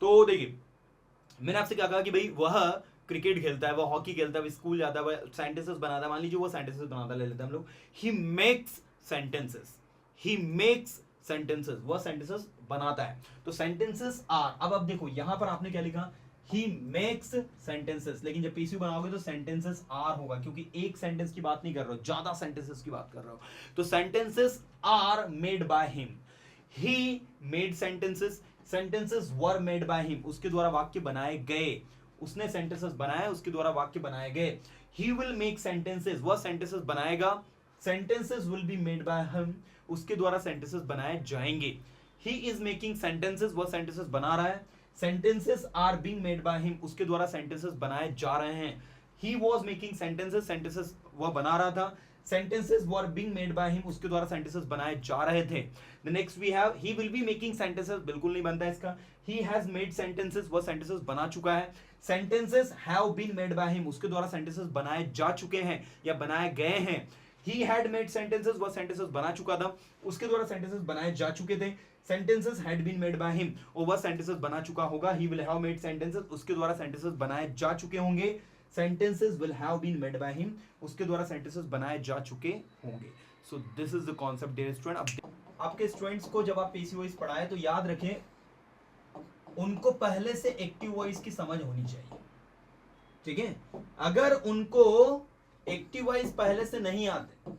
तो देखिए, मैंने आपसे क्या कहा कि भाई वह क्रिकेट खेलता है, वह हॉकी खेलता है, वह स्कूल जाता है, वह सेंटेंसेस बनाता है। मान लीजिए वो सेंटेंसेस बनाता, ले लेते हैं हम लोग, he makes sentences, he makes sentences, वह सेंटेंसेस बनाता है। तो सेंटेंसेस आर, अब देखो यहां पर आपने क्या लिखा, ही मेक्स सेंटेंसेस, लेकिन जब पीसीयू बनाओगे तो सेंटेंसेस आर होगा, क्योंकि एक सेंटेंस की बात नहीं कर रहे हो, ज्यादा सेंटेंसेस की बात कर रहे हो। तो sentences are made by him, he made sentences, sentences were made by him, उसके द्वारा वाक्य बनाए गए, उसने सेंटेंसेस बनाए, उसके द्वारा वाक्य बनाए गए। ही विल मेक सेंटेंसेस, वह सेंटेंसेस बनाएगा, sentences will be made by him, उसके द्वारा सेंटेंसेस बनाए जाएंगे। ही इज मेकिंग सेंटेंसेस, वह सेंटेंसेस बना रहा है। Sentences are being made by him, उसके द्वारा सेंटेंसेस बनाए जा रहे हैं। He was making sentences, sentences वह बना रहा था। Sentences were being made by him, उसके द्वारा सेंटेंसेस बनाए जा रहे थे। Next we have he will be making sentences, बिल्कुल नहीं बनता है इसका। ही हैज मेड सेंटेंसेस, वह सेंटेंसेस बना चुका है। Sentences have been made by him, उसके द्वारा सेंटेंसेस बनाए जा चुके हैं या बनाए गए हैं। ही हैड मेड सेंटेंसेस, वह सेंटेंसेस बना चुका था, उसके द्वारा सेंटेंसेस बनाए जा चुके थे। Sentences had been made by him, और वह सेंटेंसेस बना चुका होगा। He will have made sentences, उसके द्वारा सेंटेंसेस बनाए जा चुके होंगे। Sentences will have been made by him, उसके द्वारा सेंटेंसेस बनाए जा चुके होंगे। So this is the concept dear student. अब आपके स्टूडेंट्स को जब आप पीसी वॉइस पढ़ाए तो याद रखें, उनको पहले से एक्टिव वॉइस की समझ होनी चाहिए, ठीक है। अगर उनको एक्टिव वॉइस पहले से नहीं आते,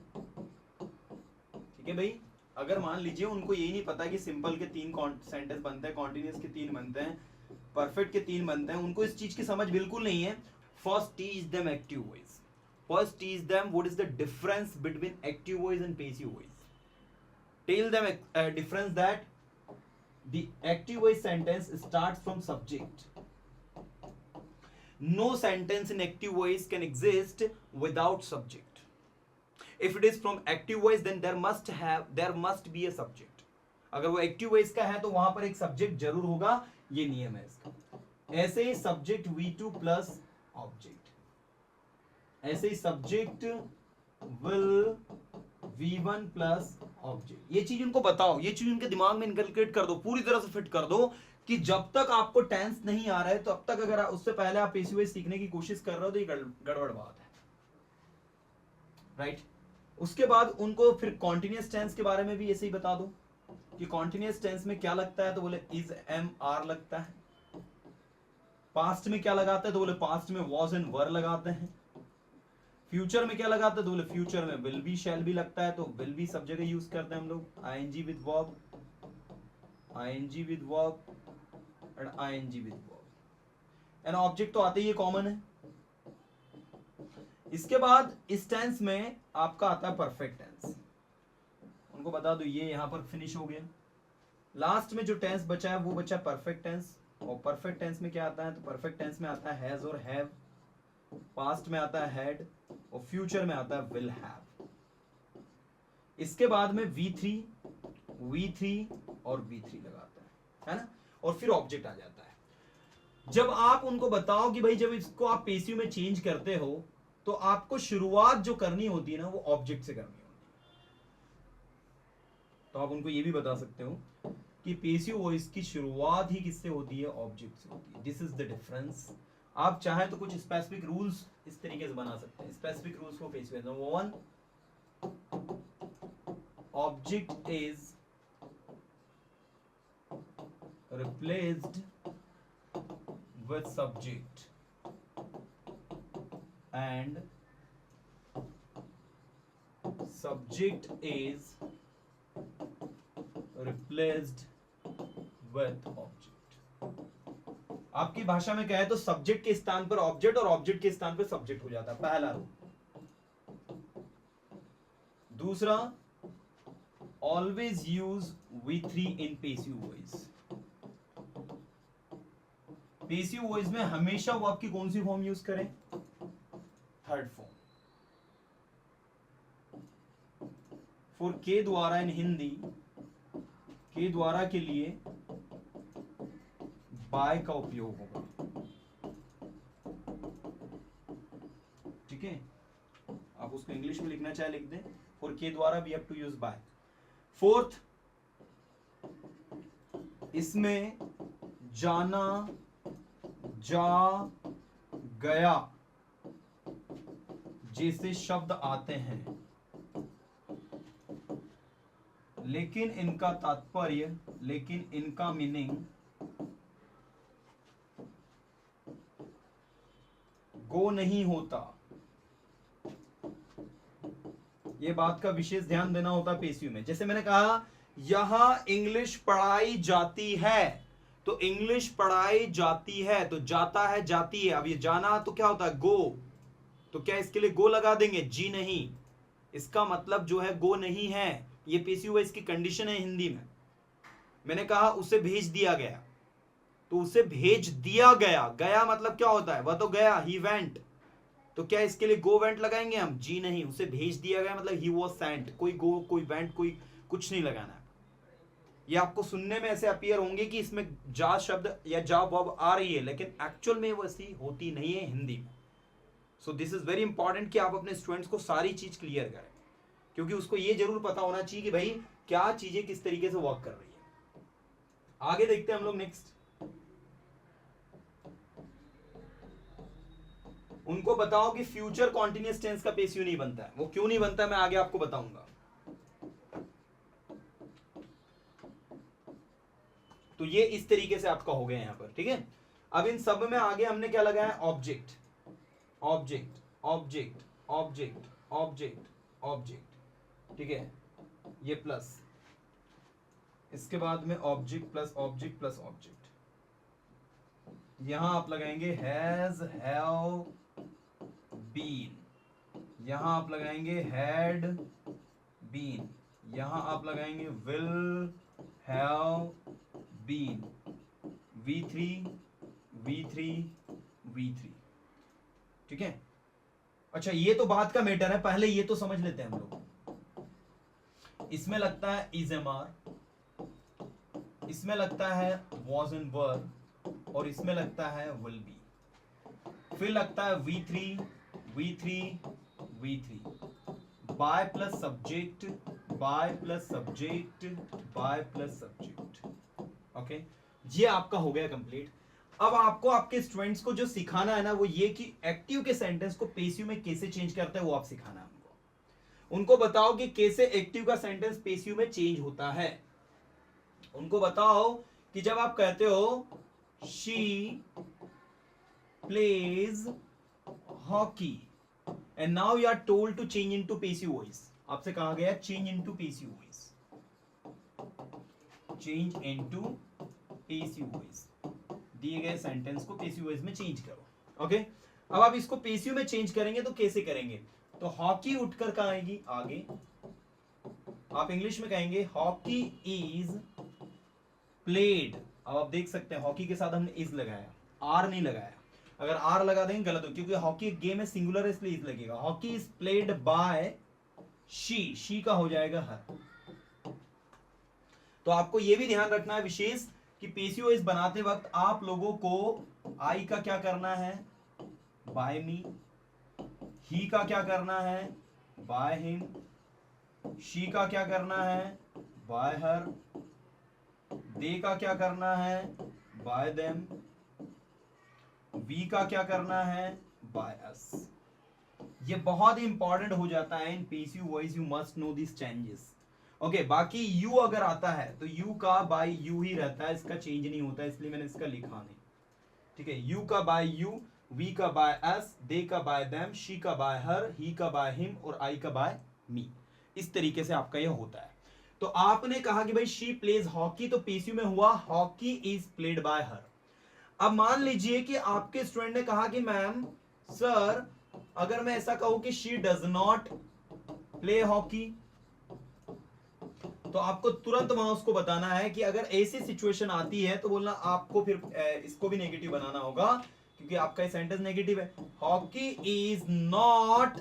ठीक है भाई, अगर मान लीजिए उनको यही नहीं पता कि सिंपल के 3 सेंटेंस बनते हैं, कॉन्टिन्यूअस के 3 बनते हैं, परफेक्ट के 3 बनते हैं, उनको इस चीज की समझ बिल्कुल नहीं है, first teach them active voice, first teach them what is the difference between active voice and passive voice. Tell them difference that the active voice sentence starts from subject. No sentence in active voice can exist without subject. If it is from active voice, then there must be a subject. अगर वो active voice का है तो वहां पर एक subject जरूर होगा, ये नियम है इसका। ऐसे ही सब्जेक्ट V2 प्लस ऑब्जेक्ट, ऐसे ही subject will V1 plus object. ये चीज उनको बताओ, ये चीज उनके दिमाग में इनकलकेट कर दो, पूरी तरह से फिट कर दो कि जब तक आपको टेंस नहीं आ रहा है, तब तक अगर उससे पहले आप पैसिव सीखने की कोशिश कर रहे हो तो ये गड़बड़ बात है, राइट। उसके बाद उनको फिर कॉन्टिन्यूअस टेंस के बारे में भी ऐसे ही बता दो कि कॉन्टिन्यूअस टेंस में क्या लगता है, तो बोले इज एम आर लगता है। पास्ट में क्या लगाते हैं, तो बोले पास्ट में वॉज एंड वर लगाते हैं। फ्यूचर में क्या लगाते हैं, तो बोले फ्यूचर में विल बी शैल बी लगता है, तो विल बी सब जगह यूज करते हैं हम लोग। ING with verb, ING with verb and ING with verb. And object तो आते ही कॉमन है। इसके बाद इस टेंस में आपका आता है परफेक्ट टेंस। उनको बता दो ये यहां पर फिनिश हो गया। लास्ट में जो टेंस बचा है वो बचा परफेक्ट टेंस। और परफेक्ट टेंस में क्या आता है, तो परफेक्ट टेंस में आता है हैज और हैव, पास्ट में आता है हैड, और फ्यूचर में आता है विल हैव। इसके बाद में V3 और V3 लगाता है ना, और फिर ऑब्जेक्ट आ जाता है। जब आप उनको बताओ कि भाई जब इसको आप पैसिव में चेंज करते हो तो आपको शुरुआत जो करनी होती है ना वो ऑब्जेक्ट से करनी होती है। तो आप उनको ये भी बता सकते हो कि पैसिव वॉइस की शुरुआत ही किससे होती है, ऑब्जेक्ट से होती है। This is the difference. आप चाहे तो कुछ स्पेसिफिक रूल्स इस तरीके से बना सकते हैं, specific rules for passive. Number 1, object is replaced with subject and subject is replaced with object। आपकी भाषा में क्या है, तो सब्जेक्ट के स्थान पर ऑब्जेक्ट और ऑब्जेक्ट के स्थान पर सब्जेक्ट हो जाता है, पहला रूल। दूसरा, always use V3 in passive voice. Passive voice में हमेशा वर्ब की कौन सी फॉर्म यूज करें, थर्ड फॉर्म। फॉर के द्वारा इन हिंदी, के द्वारा के लिए बाय का उपयोग होगा, ठीक है। आप उसको इंग्लिश में लिखना चाहे लिख दें, फॉर के द्वारा we have to use by. Fourth, इसमें जाना, जा, गया जैसे शब्द आते हैं, लेकिन इनका तात्पर्य, लेकिन इनका मीनिंग गो नहीं होता। ये बात का विशेष ध्यान देना होता है पेशियों में। जैसे मैंने कहा यहां इंग्लिश पढ़ाई जाती है, तो इंग्लिश पढ़ाई जाती है, तो जाता है, जाती है। अब ये जाना तो क्या होता है, गो, तो क्या इसके लिए गो लगा देंगे, जी नहीं, इसका मतलब जो है गो नहीं है। ये पेशी वॉइस की कंडीशन है हिंदी में। मैंने कहा उसे भेज दिया गया, तो उसे भेज दिया गया, गया मतलब क्या होता है, वह तो गया, ही वेंट, तो क्या इसके लिए गो वेंट लगाएंगे हम, जी नहीं, उसे भेज दिया गया मतलब ही वॉज सेंट। कोई गो, कोई वेंट, कोई कुछ नहीं लगाना है। ये आपको सुनने में ऐसे अपीयर होंगे कि इसमें जा शब्द या जा वर्ब आ रही है, लेकिन एक्चुअल में वो ऐसी होती नहीं है हिंदी में। सो दिस इज वेरी इंपॉर्टेंट कि आप अपने स्टूडेंट्स को सारी चीज क्लियर करें, क्योंकि उसको ये जरूर पता होना चाहिए कि भाई क्या चीजें किस तरीके से वर्क कर रही है। आगे देखते हैं हम लोग नेक्स्ट। उनको बताओ कि फ्यूचर कॉन्टिन्यूअस टेंस का पेशियो नहीं बनता है। वो क्यों नहीं बनता है मैं आगे आपको बताऊंगा। तो ये इस तरीके से आपका हो गया यहां पर, ठीक है। अब इन सब में आगे हमने क्या लगाया, object, object, object, object, object, object, ठीक है, ये प्लस, इसके बाद में object plus object plus object. यहां आप लगाएंगे हैज, हैव, बीन, यहां आप लगाएंगे हैड बीन, यहां आप लगाएंगे will have been, V3, V3, V3, ठीक है। अच्छा ये तो बात का मैटर है, पहले ये तो समझ लेते हैं हम लोग। इसमें लगता है इज एम आर, इसमें लगता है वॉज एंड वर, और इसमें लगता है विल बी। फिर लगता है V3, V3, V3, by plus subject, by plus subject, by plus subject. Okay, ये आपका हो गया कंप्लीट। अब आपको आपके स्टूडेंट्स को जो सिखाना है ना, वो ये कि एक्टिव के सेंटेंस को पेसिव में कैसे चेंज करते हैं, वो आप सिखाना है उनको। उनको बताओ कि कैसे एक्टिव का सेंटेंस पेसिव में चेंज होता है। उनको बताओ कि जब आप कहते हो she plays hockey and now you are told to change into passive voice, आपसे कहा गया change into passive voice, change into passive voice, दिए गए सेंटेंस को पेसिव वॉइस में चेंज करो। ओके, अब आप इसको पेसिव में चेंज करेंगे तो कैसे करेंगे, तो हॉकी उठकर कहां आएगी, आगे। आप इंग्लिश में कहेंगे हॉकी इज प्लेड। अब आप देख सकते हैं हॉकी के साथ हमने इज लगाया, आर नहीं लगाया। अगर आर लगा देंगे गलत हो, क्योंकि हॉकी एक गेम है, सिंगुलर है, इसलिए इज लगेगा। Hockey is played by she का हो जाएगा हर। तो आपको यह भी ध्यान रखना है विशेष कि पेसिव वॉइस बनाते वक्त आप लोगों को आई का क्या करना है, बाय मी, ही का क्या करना है, बाय हिम, शी का क्या करना है, बाय हर, दे का क्या करना है, बाय देम, वी का क्या करना है, बाय अस। ये बहुत ही इंपॉर्टेंट हो जाता है in passive voice, you must know this changes. Okay, बाकी यू अगर आता है तो यू का बाय यू ही रहता है, इसका चेंज नहीं होता है, इसलिए मैंने इसका लिखा नहीं, ठीक है। यू का बाय यू, वी का बाय अस, दे का बाय देम, शी का बाय हर, ही का बाय हिम और आई का बाय मी। इस तरीके से आपका यह होता है। तो आपने कहा कि भाई शी प्लेज हॉकी, तो पेसिव में हुआ हॉकी इज प्लेड बाय हर। अब मान लीजिए कि आपके स्टूडेंट ने कहा कि मैम सर अगर मैं ऐसा कहूं कि she does not play hockey, तो आपको तुरंत वहां उसको बताना है कि अगर ऐसी सिचुएशन आती है तो बोलना आपको फिर इसको भी नेगेटिव बनाना होगा, क्योंकि आपका सेंटेंस नेगेटिव है। Hockey is not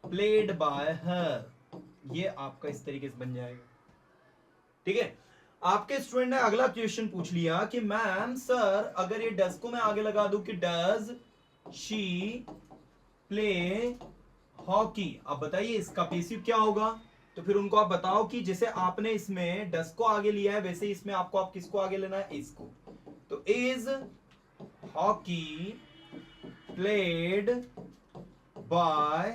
played by हर, ये आपका इस तरीके से बन जाएगा, ठीक है। आपके स्टूडेंट ने अगला क्वेश्चन पूछ लिया कि मैम सर अगर ये डज को मैं आगे लगा दूं कि डज शी प्ले हॉकी, अब बताइए इसका पेसिव क्या होगा, तो फिर उनको आप बताओ कि जैसे आपने इसमें डस को आगे लिया है वैसे इसमें आपको आप किसको आगे लेना है, इसको। तो इज हॉकी प्लेड बाय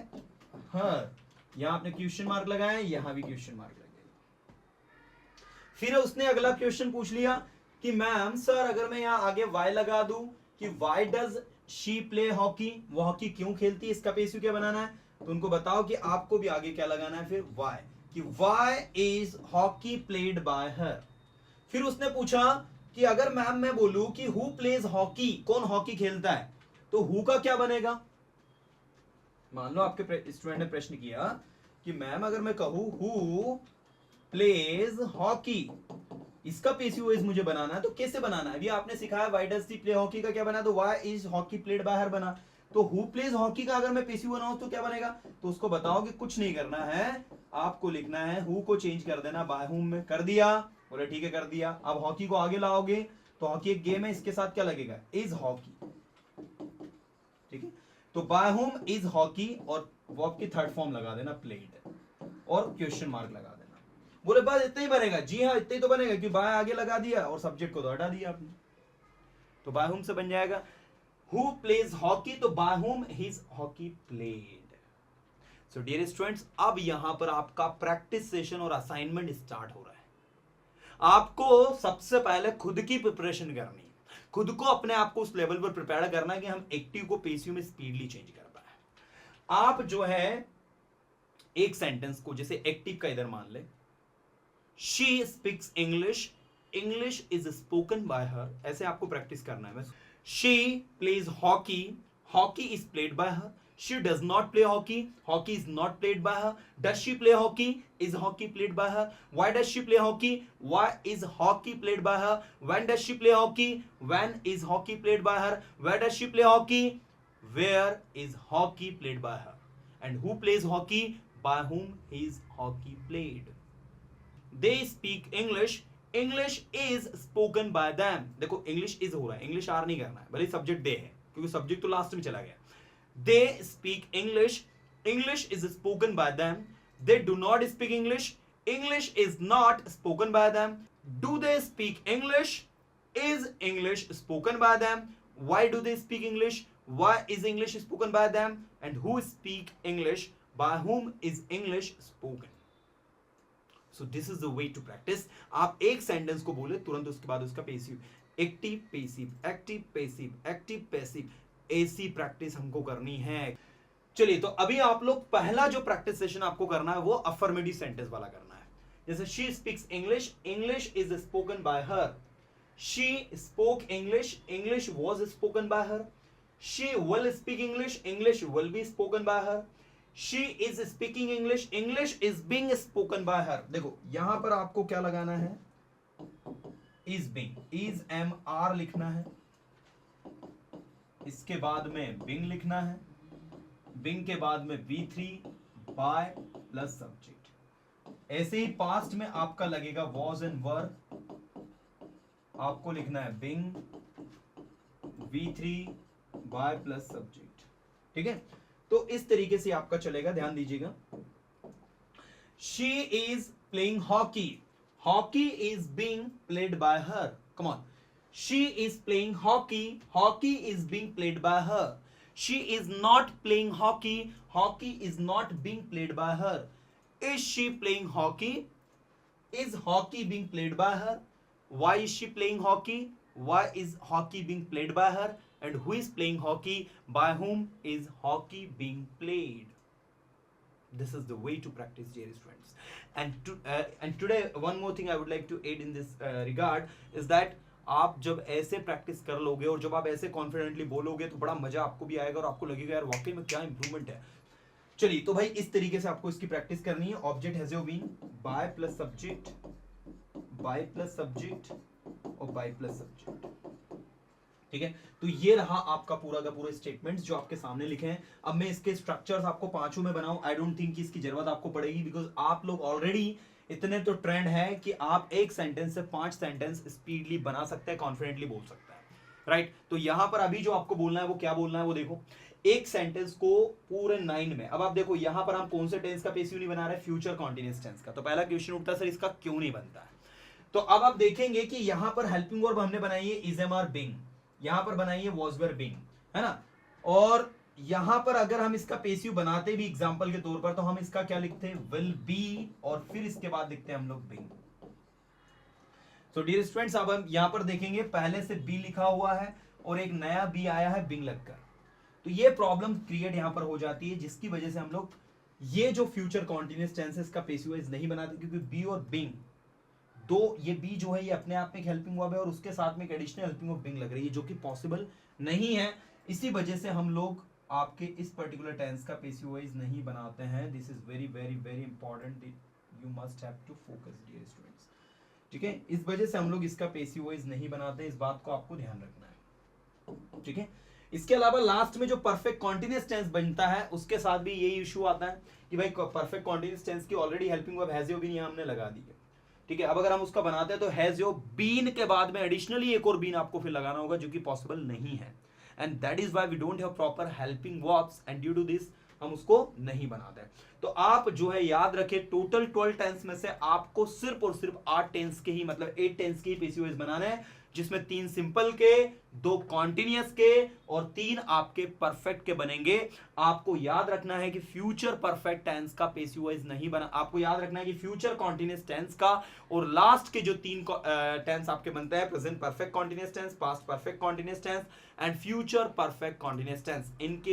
हर, यहां आपने क्वेश्चन मार्क लगाया है, यहां भी क्वेश्चन मार्क लगेगा। फिर उसने अगला क्वेश्चन पूछ लिया कि मैम सर अगर मैं यहां आगे वाई लगा दूं कि why does she play hockey, वो हॉकी क्यों खेलती है, इसका पेसिव क्या बनाना है। तो उनको बताओ कि आपको भी आगे क्या लगाना है फिर वाई, कि why is hockey played by her. फिर उसने पूछा कि अगर मैम मैं बोलूं कि हु प्लेज हॉकी, कौन हॉकी खेलता है, तो हु का क्या बनेगा। मान लो आपके स्टूडेंट ने प्रश्न किया कि मैम अगर मैं कहूं हु प्लेज हॉकी, इसका पेसिव वॉइस मुझे बनाना है, तो कैसे बनाना है। अभी आपने सिखाया why does she play hockey का क्या बना, तो why is hockey played by हर बना। तो हु प्लेज हॉकी का अगर मैं पेसिव बनाऊं तो क्या बनेगा। तो उसको बताओ कि कुछ नहीं करना है, आपको लिखना है हु को चेंज कर देना बाय हुम में। कर दिया, बोले ठीक है कर दिया। अब हॉकी को आगे लाओगे तो हॉकी एक गेम है, इसके साथ क्या लगेगा, इज हॉकी। ठीक है, तो बाय हुम इज हॉकी और वर्ब की थर्ड फॉर्म लगा देना प्लेड और क्वेश्चन मार्क लगा देना। बोले बस इतना ही बनेगा, जी हाँ इतना ही तो बनेगा कि बाय आगे लगा दिया और सब्जेक्ट को तो हटा दिया आपने। तो बाय हुम से बन जाएगा हु प्लेज हॉकी, तो by whom his hockey played. So dear students, अब यहां पर आपका प्रैक्टिस सेशन और असाइनमेंट स्टार्ट हो रहा है। आपको सबसे पहले खुद की प्रिपरेशन करनी है, खुद को अपने आप को उस लेवल पर प्रिपेयर करना है कि हम एक्टिव को पेसिव में स्पीडली चेंज कर पाए। आप जो है एक सेंटेंस को जैसे एक्टिव का इधर मान ले, she speaks English, English is spoken by हर, ऐसे आपको प्रैक्टिस करना है बस। She plays hockey, hockey is played by her. She does not play hockey, hockey is not played by her. Does she play hockey, is hockey played by her. Why does she play hockey, why is hockey played by her. When does she play hockey, when is hockey played by her. Where does she play hockey, where is hockey played by her. And who plays hockey, by whom is hockey played. They speak English, English is spoken by them. देखो English is हो रहा है, English are नहीं करना है, भले subject they है क्योंकि सब्जेक्ट तो लास्ट में चला गया। They speak English, English is spoken by them. They do not speak English, English is not spoken by them. Do they speak English, is English spoken by them. Why do they speak English, why is English spoken by them. And who speak English, by whom is English spoken. So this is the way to practice. आप एक sentence को बोले तुरंत उसके बाद उसका passive, active passive, active passive, active passive, ऐसी practice हमको करनी है। चलिए, तो अभी आप लोग पहला जो प्रैक्टिस सेशन आपको करना है वो अफर्मेटिव सेंटेंस वाला करना है। जैसे she speaks English, English is spoken by her. She spoke English, English was spoken by her. She will speak English, English will be spoken by her. She is speaking English, English is being spoken by her. देखो यहां पर आपको क्या लगाना है, is being, is am are लिखना है, इसके बाद में बिंग लिखना है, बिंग के बाद में V3 बाय प्लस सब्जेक्ट। ऐसे ही पास्ट में आपका लगेगा वॉज एंड वर, आपको लिखना है Bing V3 by plus subject. ठीक है, तो इस तरीके से आपका चलेगा, ध्यान दीजिएगा। She is playing hockey, hockey is being played by her. Come on, she is playing hockey, hockey is being played by her. She is not playing hockey, hockey is not being played by her. Is she playing hockey, is hockey being played by her. Why is she playing hockey, why is hockey being played by her. And who is playing hockey, by whom is hockey being played. This is the way to practice, dear students. And today one more thing I would like to add in this regard is that आप जब ऐसे practice कर लोगे और जब आप ऐसे confidently बोलोगे तो बड़ा मजा आपको भी आएगा और आपको लगेगा यार वाकई में क्या इंप्रूवमेंट है। चलिए, तो भाई इस तरीके से आपको इसकी प्रैक्टिस करनी है। Object has your been, by plus subject, by plus subject और बाय प्लस सब्जेक्ट। ठीक है, तो ये रहा आपका पूरा का पूरा स्टेटमेंट्स जो आपके सामने लिखे हैं। अब मैं इसके स्ट्रक्चर्स आपको पांचों में बनाऊं, आई डोंट थिंक कि इसकी जरूरत आपको पड़ेगी, बिकॉज आप लोग ऑलरेडी इतने तो ट्रेंड है कि आप एक सेंटेंस से 5 सेंटेंस स्पीडली बना सकते हैं, कॉन्फिडेंटली बोल सकते हैं, राइट। तो यहां पर अभी जो आपको बोलना है वो क्या बोलना है वो देखो, एक सेंटेंस को पूरे 9 में, अब आप देखो यहां पर हम कौन से टेंस का पेसिव नहीं बना रहे, फ्यूचर कॉन्टिन्यूअस टेंस का। तो पहला क्वेश्चन उठता सर इसका क्यों नहीं बनता है। तो अब आप देखेंगे कि यहां पर हेल्पिंग वर्ब हमने बनाई है इज एम आर बिंग, यहां पर बनाई है वॉज वेर बिंग, है ना। और यहां पर अगर हम इसका पेसिव बनाते भी एग्जांपल के तौर पर, तो हम इसका क्या लिखते हैं, विल बी, और फिर इसके बाद लिखते हैं हम लोग बिंग। सो डियर स्टूडेंट्स, अब हम यहां पर देखेंगे पहले से बी लिखा हुआ है और एक नया बी आया है बिंग लगकर। तो ये प्रॉब्लम क्रिएट यहां पर हो जाती है, जिसकी वजह से हम लोग ये जो फ्यूचर कॉन्टिन्यूअस टेंसेस का पेसिव नहीं बनाते, क्योंकि बी और बिंग दो, ये बी जो है ये अपने आप में एक हेल्पिंग वर्ब है और उसके साथ में एक एडिशनल हेल्पिंग वर्ब बिंग लग रही है, जो कि पॉसिबल नहीं है। इसी वजह से हम लोग आपके इस पर्टिकुलर टेंस का पेसिव नहीं बनाते हैं। This is very very very important, you must have to focus dear students, ठीक है। इस वजह से हम लोग इसका पेसिव वॉइस नहीं बनाते, इस बात को आपको ध्यान रखना है, ठीक है। इसके अलावा लास्ट में जो परफेक्ट कॉन्टिन्यूअस टेंस बनता है उसके साथ भी यही इशू आता है कि भाई परफेक्ट कॉन्टिन्यूअस टेंस की ऑलरेडी हेल्पिंग वर्ब हैज यो बीन यहां हमने लगा दी है, ठीक है। अब अगर हम उसका बनाते हैं तो हैज यो बीन के बाद में एडिशनली एक और बीन आपको फिर लगाना होगा, जो कि पॉसिबल नहीं है, and that is why we don't have proper helping verbs, and due to this हम उसको नहीं बनाते। तो आप जो है याद रखें, टोटल 12 टेंस में से आपको सिर्फ और सिर्फ 8 टेंस के ही, मतलब 8 टेंस के ही पेसिव वॉइस बनाने हैं, जिसमें 3 सिंपल के, 2 कॉन्टिन्यूअस के और 3 आपके परफेक्ट के बनेंगे। आपको याद रखना है कि फ्यूचर परफेक्ट टेंस का पेसिव वॉइस नहीं बना, आपको याद रखना है कि फ्यूचर कॉन्टिन्यूअस टेंस का और लास्ट के जो 3 टेंस आपके बनते हैं, present perfect continuous tense, past perfect continuous tense and future perfect continuous tense, इनके